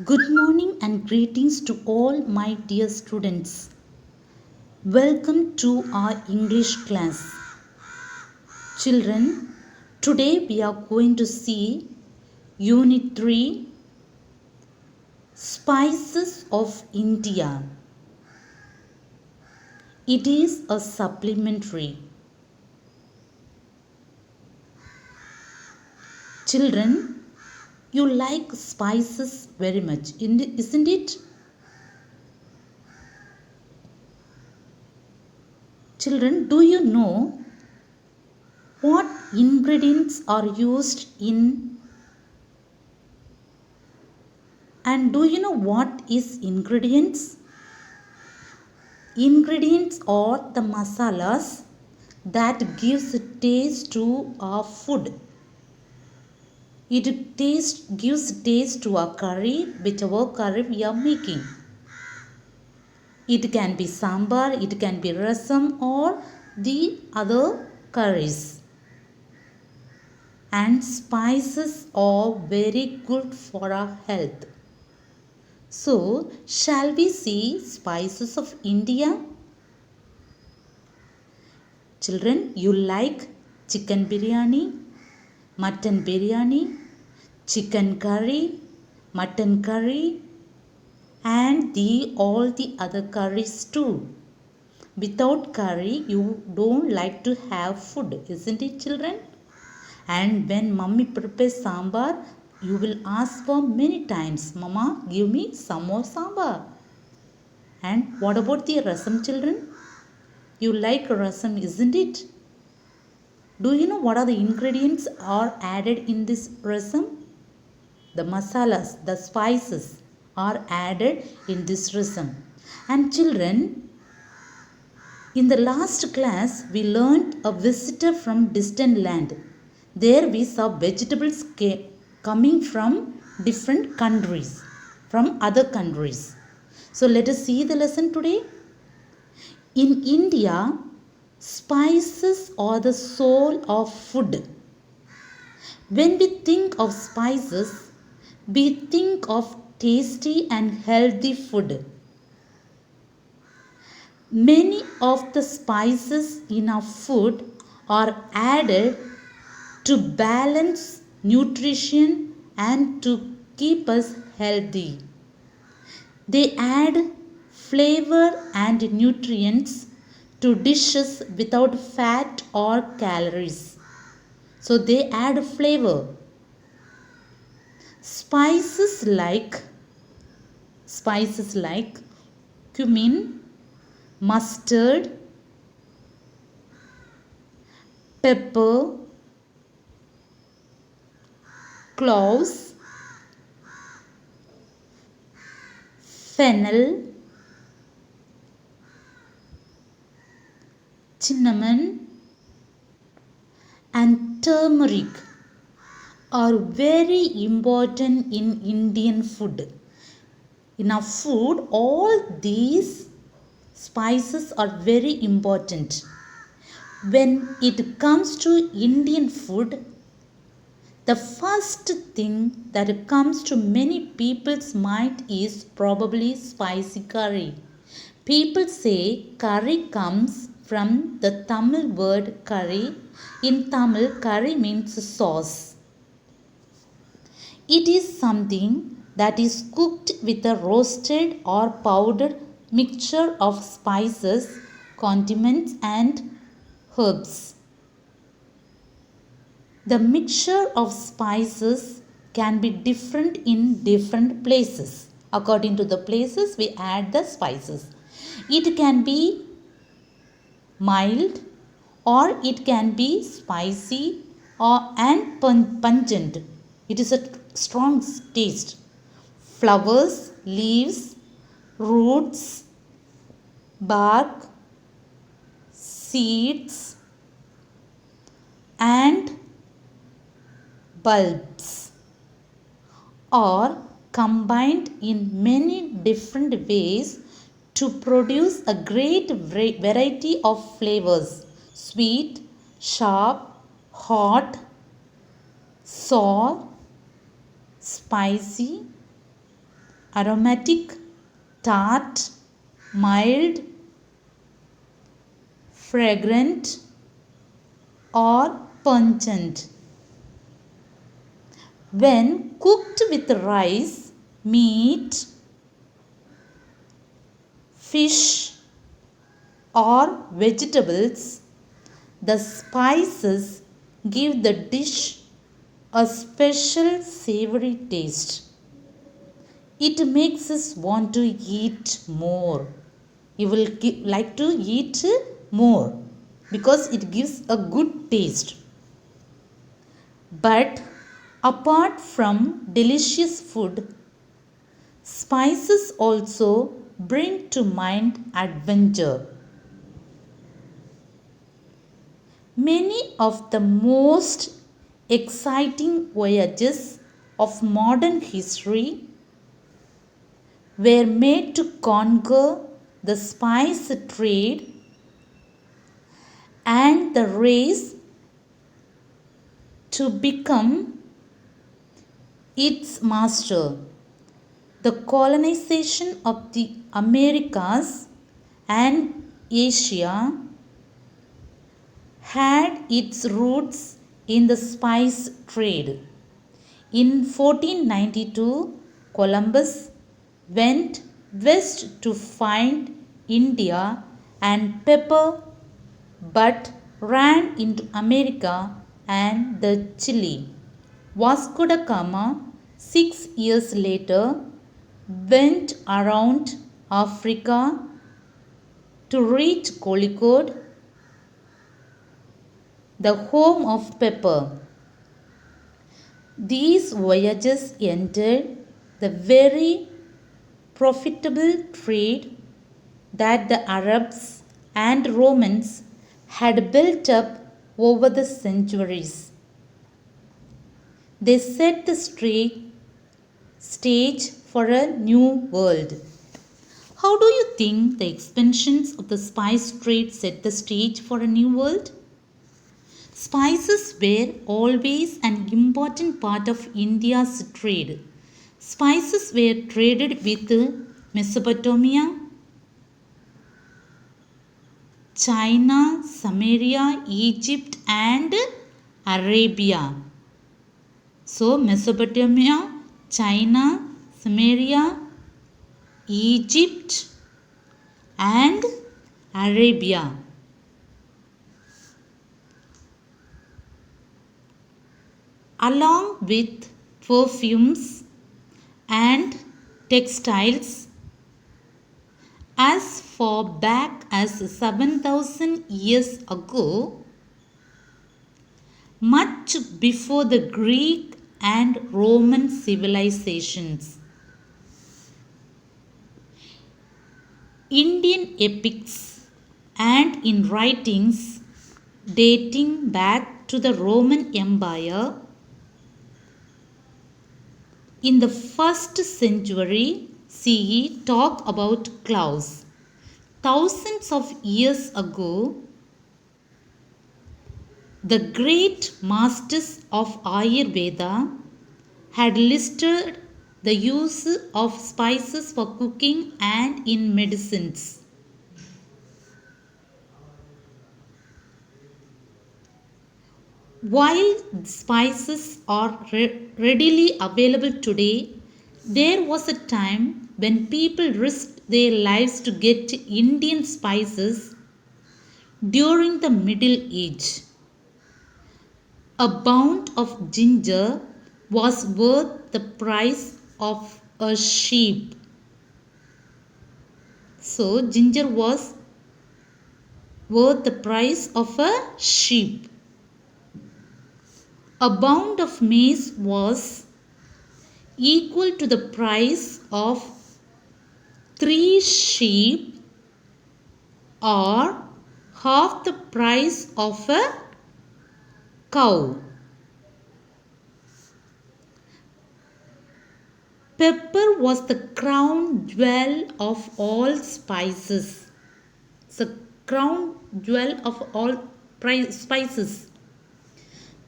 Good morning and greetings to all my dear students. Welcome to our English class. Children, today we are going to see Unit 3 Spices of India. It is a supplementary. Children, you like spices very much, isn't it? Children, do you know what ingredients are used in, and do you know what is ingredients? Ingredients are the masalas that gives taste to our food. Gives taste to our curry, whichever curry we are making. It can be sambar, it can be rasam or the other curries. And spices are very good for our health. So, shall we see spices of India? Children, you like chicken biryani, mutton biryani, chicken curry, mutton curry, and all the other curries too. Without curry, you don't like to have food, isn't it, children? And when mummy prepares sambar, you will ask for many times, Mama, give me some more sambar. And what about the rasam, children? You like rasam, isn't it? Do you know what are the ingredients are added in this rasam? The masalas, the spices are added in this rasam. And children, in the last class, we learned a visitor from distant land. There we saw vegetables coming from different countries, from other countries. So let us see the lesson today. In India, spices are the soul of food. When we think of spices, we think of tasty and healthy food. Many of the spices in our food are added to balance nutrition and to keep us healthy. They add flavor and nutrients to dishes without fat or calories. So they add flavor. Spices like cumin, mustard, pepper, cloves, fennel, cinnamon, and turmeric are very important in Indian food. In our food, all these spices are very important. When it comes to Indian food, the first thing that comes to many people's mind is probably spicy curry. People say curry comes from the Tamil word curry. In Tamil, curry means sauce. It is something that is cooked with a roasted or powdered mixture of spices, condiments, and herbs. The mixture of spices can be different in different places. According to the places, we add the spices. It can be mild or it can be spicy and pungent. It is a strong taste. Flowers, leaves, roots, bark, seeds, and bulbs are combined in many different ways to produce a great variety of flavors: sweet, sharp, hot, sour, spicy, aromatic, tart, mild, fragrant, or pungent. When cooked with rice, meat, fish, or vegetables, the spices give the dish a special savory taste. It makes us want to eat more. You will like to eat more because it gives a good taste. But apart from delicious food, spices also bring to mind adventure. Many of the most exciting voyages of modern history were made to conquer the spice trade and the race to become its master. The colonization of the Americas and Asia had its roots in the spice trade. In 1492, Columbus went west to find India and pepper, but ran into America and the Chile. Vasco da Gama, 6 years later, went around Africa to reach Calicut, the home of pepper. These voyages entered the very profitable trade that the Arabs and Romans had built up over the centuries. They set the stage for a new world. How do you think the expansions of the spice trade set the stage for a new world? Spices were always an important part of India's trade. Spices were traded with Mesopotamia, China, Samaria, Egypt, and Arabia. So, Mesopotamia, China, Samaria, Egypt, and Arabia. Along with perfumes and textiles, as far back as 7,000 years ago, much before the Greek and Roman civilizations, Indian epics and in writings dating back to the Roman Empire in the 1st century CE talk about cloves. Thousands of years ago, the great masters of Ayurveda had listed the use of spices for cooking and in medicines. While spices are readily available today, there was a time when people risked their lives to get Indian spices during the Middle Age. A pound of ginger was worth the price of a sheep. So, ginger was worth the price of a sheep. A pound of maize was equal to the price of 3 sheep or half the price of a cow. Pepper was the crown jewel of all spices. The crown jewel of all spices.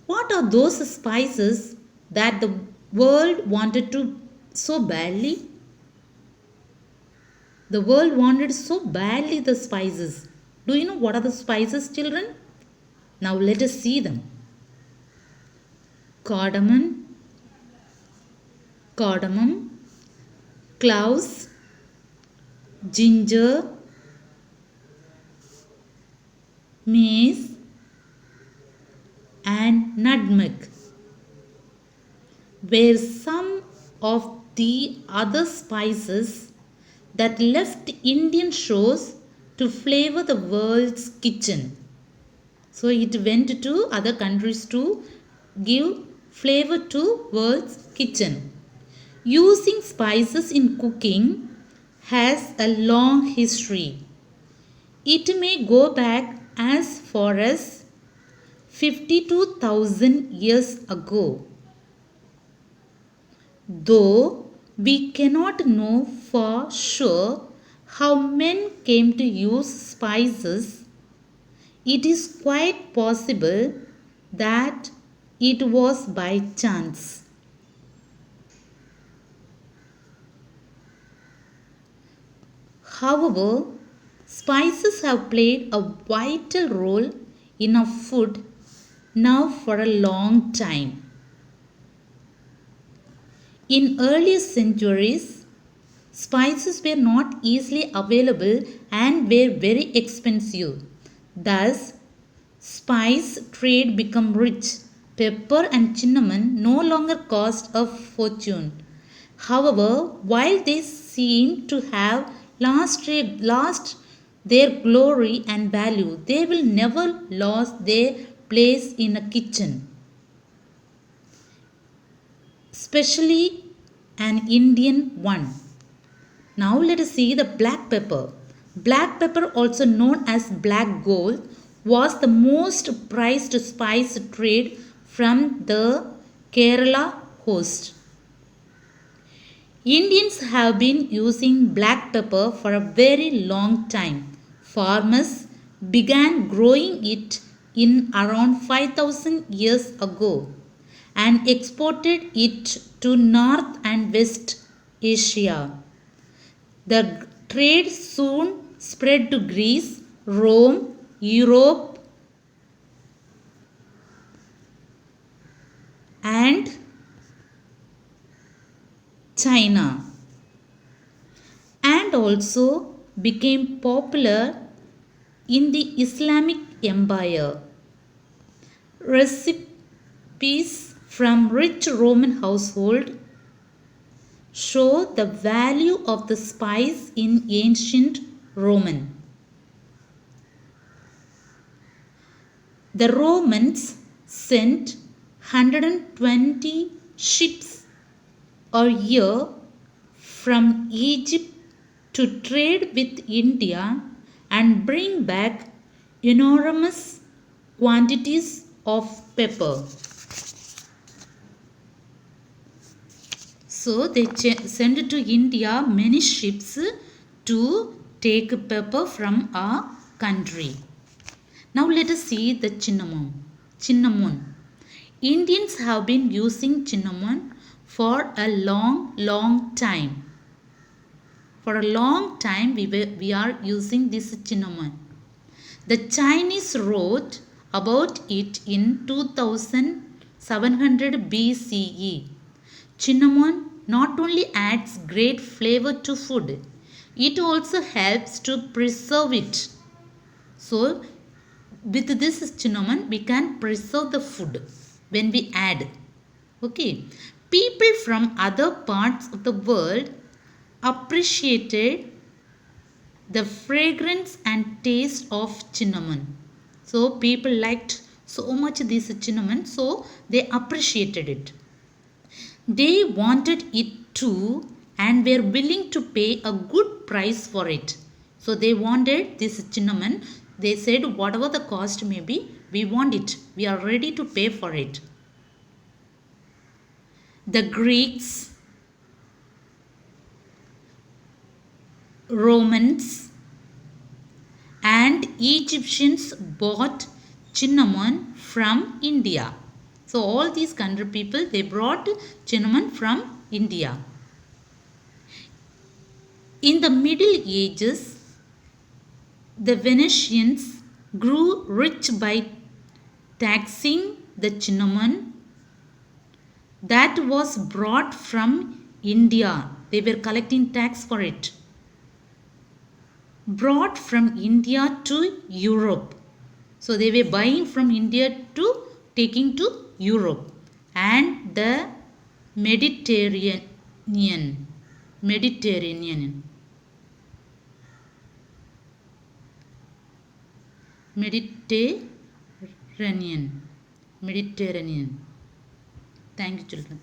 What are those spices that the world wanted to so badly? The world wanted so badly the spices. Do you know what are the spices, children? Now let us see them. Cardamom, cardamom, cloves, ginger, mace, and nutmeg were some of the other spices that left Indian shores to flavor the world's kitchen. So it went to other countries to give flavor to world's kitchen. Using spices in cooking has a long history. It may go back as far as 52,000 years ago. Though we cannot know for sure how men came to use spices, it is quite possible that it was by chance. However, spices have played a vital role in our food now for a long time. In earlier centuries, spices were not easily available and were very expensive. Thus, spice trade became rich. Pepper and cinnamon no longer cost a fortune. However, while they seem to have lost their glory and value, they will never lose their place in a kitchen, especially an Indian one. Now let us see the black pepper. Black pepper, also known as black gold, was the most prized spice trade from the Kerala coast. Indians have been using black pepper for a very long time. Farmers began growing it in around 5000 years ago and exported it to North and West Asia. The trade soon spread to Greece, Rome, Europe, and China, and also became popular in the Islamic Empire. Recipes from rich Roman household show the value of the spice in ancient Roman. The Romans sent 120 ships a year from Egypt to trade with India and bring back enormous quantities of pepper. So they sent to India many ships to take pepper from our country. Now let us see the cinnamon. Cinnamon. Indians have been using cinnamon for a long time. For a long time we are using this cinnamon. The Chinese wrote about it in 2700 BCE. Cinnamon not only adds great flavor to food, it also helps to preserve it. So with this cinnamon we can preserve the food when we add. Okay. People from other parts of the world appreciated the fragrance and taste of cinnamon. So people liked so much this cinnamon, so they appreciated it. They wanted it too and were willing to pay a good price for it. So they wanted this cinnamon. They said whatever the cost may be, we want it. We are ready to pay for it. The Greeks, Romans, and Egyptians bought cinnamon from India. So all these country people, they brought cinnamon from India. In the Middle Ages, the Venetians grew rich by taxing the cinnamon that was brought from India. They were collecting tax for it. Brought from India to Europe. So they were buying from India to taking to Europe and the Mediterranean. Mediterranean. Mediterranean. Mediterranean. Thank you, children.